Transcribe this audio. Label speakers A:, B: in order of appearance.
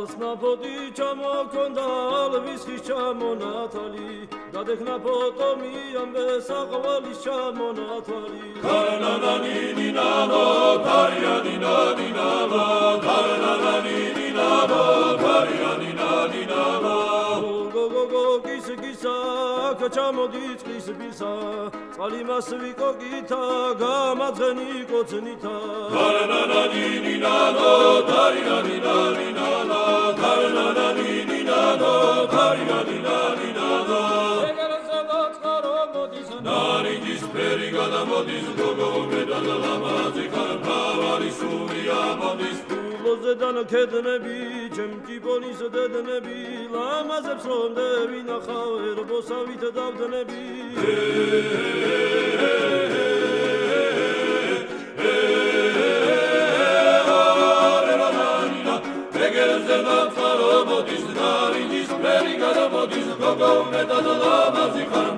A: ალსნაფოდი ჩამოქონდა ალვისხის ჩამონათალი დადექნა ფოტომი ამბე საყვალის ჩამონათალი
B: ქარანანინინანო ქარიანინანინანო ქარანანინინანო ქარიანინანინანო
A: გოგოგო გისა ჩამოდი წყლის ბისა წყალი მას ვიკოგითა გამაძენი კოცნითა
B: ქარანანინინანო ქარიანინანინანო ქარანანინინანო ქარიანინანინანო ნარინჯის ფერი გადამოდის გოგო მეტად ლამაზი ხარფავარი სულია მოდის
A: ლოზედან ქედნები ჩემ ტიპონის დედნები ლამაზებს რომ დევინახავ ერბოსავით დავდნები
B: ეგერზე ნაცარო მოდის ნარინჯის ფერი გადამოდის გოგო მეტად ლამაზი ხარ